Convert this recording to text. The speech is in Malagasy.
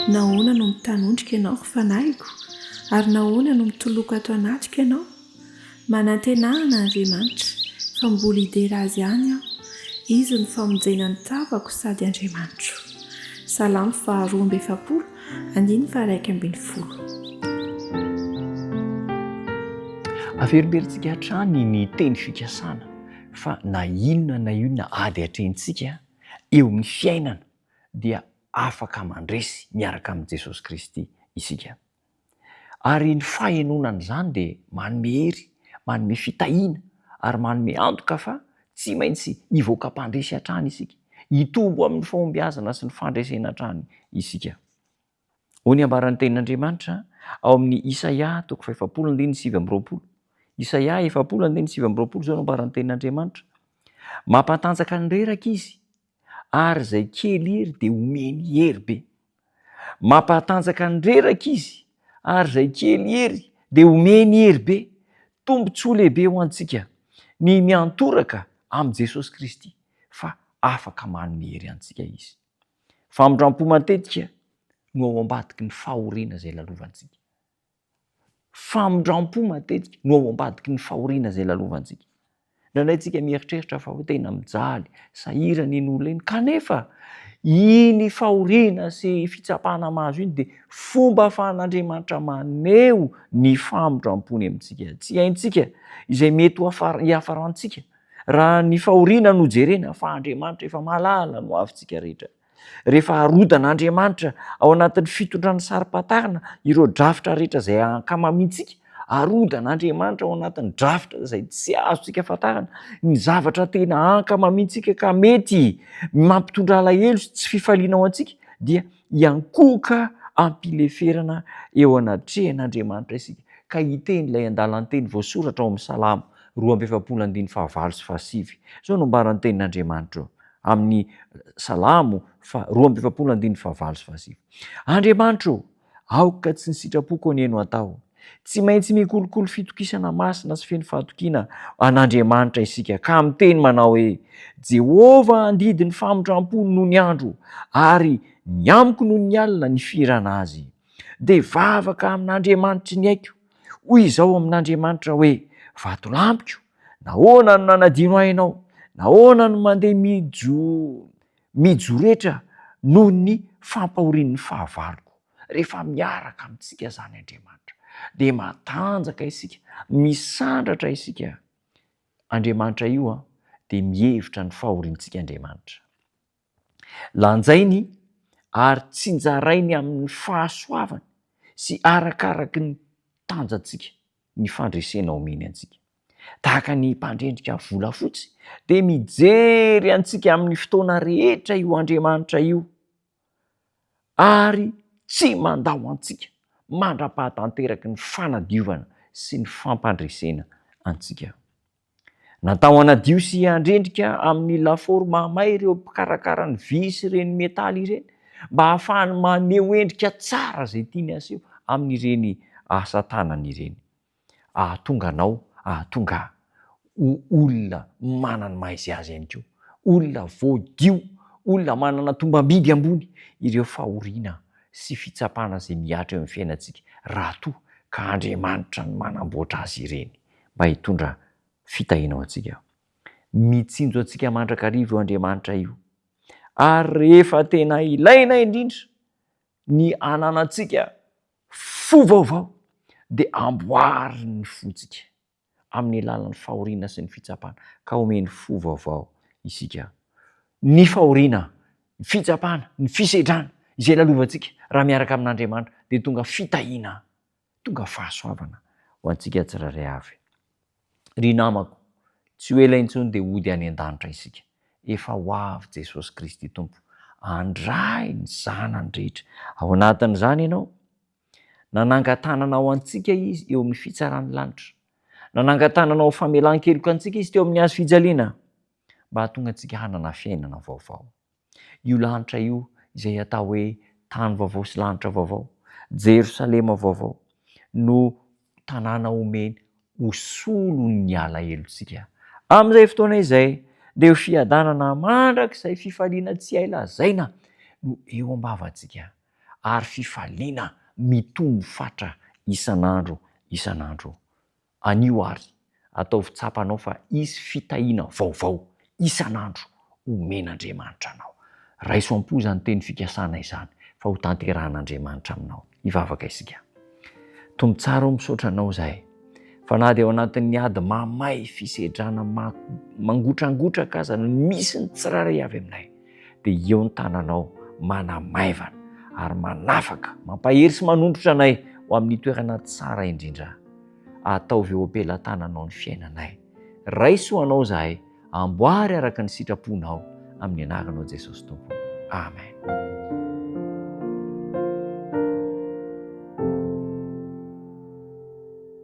Nahoana no mitanondrika ianao ho fanahigo ary nahoana no mitoloka ato anatrika ianao? Manantenana Andriamanitra fa mbola idera azy ihany aho. Izy ny famonjena ny tavako sady Andriamanitra. Salamo 2:1-1:10. Averimberitsika hatrany ny teny fikasana fa na inona ady hatrentsika eo amin'ny fiainana dia afaka mandresy miaraka amin'i Jesosy Kristy isika. Ary ny fahenonana izany dia manome hery, manome fitahiana ary manome antoka fa tsy maintsy hivoaka mpandresy hatrany isika, hitombo amin'ny fahombiazana sy ny fandresena hatrany isika. Hoy ny ambaran'ny tenin'Andriamanitra ao amin'ny Isaia 40:7-20. Isaia 40:7 zao no ambaran'ny tenin'Andriamanitra. Mampatanjaka ny reraka izy ary izay kely hery dia omeny hery be. Mampatanjaka ny reraka izy ary izay kely hery dia omeny hery be. Tombontsoa lehibe ho antsika ny miantoraka amin'i Jesosy Kristy fa afaka manome hery antsika izy. Famindrampo matetika no ao ambadiky ny fahoriana izay lalovantsika. Famindrampo matetika no ao ambadiky ny fahoriana izay lalovantsika. Indraindray tsika mieritreritra fa ho tena mijaly, sahirana iny olona iny, kanefa iny fahoriana sy fitsapana mahazo iny dia fomba ahafahan'Andriamanitra maneho ny famindrampony amintsika. Tsy haintsika izay mety hiafarantsika raha ny fahoriana no jerena fa Andriamanitra efa mahalala no avintsika rehetra. Rehefa arodan'Andriamanitra ao anatin'ny fitondrany sarim-patahana ireo drafitra rehetra izay ankamamintsika, arodan'Andriamanitra ao anatin'ny drafitra izay tsy azontsika fatahana, ny zavatra tena ankamamintsika ka mety mampitondra alahelo sy tsy fifaliana ao antsika dia hiankoka ampileferana eo anatrehan'Andriamanitra isika. Ka hiteny ilay andalan'ny teny voasoratra ao amin'ny Salamo 2:5-7. Zao no ambaran'ny tenin'Andriamanitra amin'ny Salamo 2:5-7. Andriamanitra, aoka tsy ny sitrapoko ny eno atao. Tsy maintsy mikolokolo fitokisana masina sy feno fahatokiana an'Andriamanitra isika ka miteny manao hoe: Jehova andidy ny famindrampo noho ny andro ary ny amiko noho ny alina ny firana azy. Dia vavaka amin'Andriamanitra ny aiko. Hoy izao amin'Andriamanitra hoe: vatolampiko, nahoana no nanadino ahy ianao? Nahoana no mandeha mijoretra noho ny fampahorian'ny fahavaloko? Rehefa miaraka amintsika zany Andriamanitra dia matanjaka isika, misandratra isika. Andriamanitra io dia mihevitra ny fahoriantsika Andriamanitra. Lanjainy ary tsinjarainy amin'ny fahasoavany sy arakaraky ny tanjantsika ny fandresena omeny antsika. Tahaka ny mpandrendrika volafotsy dia mijery antsika amin'ny fotoana rehetra io Andriamanitra io ary tsy mandaho antsika mandra-pahatanteraky ny fanadiovana sy ny fampandresena antsika. Natao hanadio sy handrendrika amin'ny lafaoro mahamay ireo mpikarakara ny vy sy ireny metaly ireny mba ahafahany maneho endrika tsara izay tiany aseho amin'ireny asa tanana ireny. Ahatonga anao, ahatonga olona manana maha izy azy ihany koa, olona voadio, olona manana tombam-bidy ambony, ireo fahoriana sy fitsapana izay mihatra eo amin'ny fiainantsika raha toa ka Andriamanitra ny manamboatra azy ireny mba hitondra fitahiana ao antsika. Mitsinjo antsika mandrakariva io Andriamanitra io ary rehefa tena ilaina indrindra ny ananantsika fo vaovao dia amboary ny fontsika amin'ny alalan'ny fahoriana sy ny fitsapana ka omeny fo vaovao isika. Ny fahoriana, ny fitsapana, ny fisedrana izay lalovantsika raha miaraka amin'Andriamanitra dia tonga fitahiana, tonga fahasoavana ho antsika tsirairay avy. Ry namako, tsy ho ela intsony dia hody any an-danitra isika. Efa ho avy Jesosy Kristy Tompo, handray ny zanany rehetra. Ao anatin'izany ianao, nanangan-tanana ao antsika izy eo amin'ny fitsarany lanitra. Nanangan-tanana ao famelan-keloka antsika izy teo amin'ny hazo fijaliana mba hahatonga antsika hanana fiainana vaovao. Io lanitra io izay atao hoe tany vaovao sy lanitra vaovao, Jerosalema vaovao, no tanàna omeny ho solon'ny alahelontsika. Amin'izay fotoana izay dia ho fiadanana mandrakizay fifaliana tsy hay lazaina no eo am-bavantsika. ary fifaliana mitombo fatra isan'andro. Anio ary atao fitsapanao fa isy fitahiana vaovao isan'andro omen'Andriamanitra anao. Raiso am-po zany teny fikasana izany fa ho tanterahan'Andriamanitra aminao. Hivavaka isika. Tombo tsara ao misaotra anao zahay. Fa na dia ao anatin'ny ady mamay fisedrana mangotragotraka aza no misy ny tsiraray avy aminay, dia eo ny tananao manamaivana ary manafaka mampahery sy manondrotra anay ho amin'ny toerana tsara indrindra. Ataovy eo am-pelantananao ny fiainanay. Raiso anao zahay, amboary araka ny sitraponao, amin'ny anaranao Jesosy Tompo. Amen.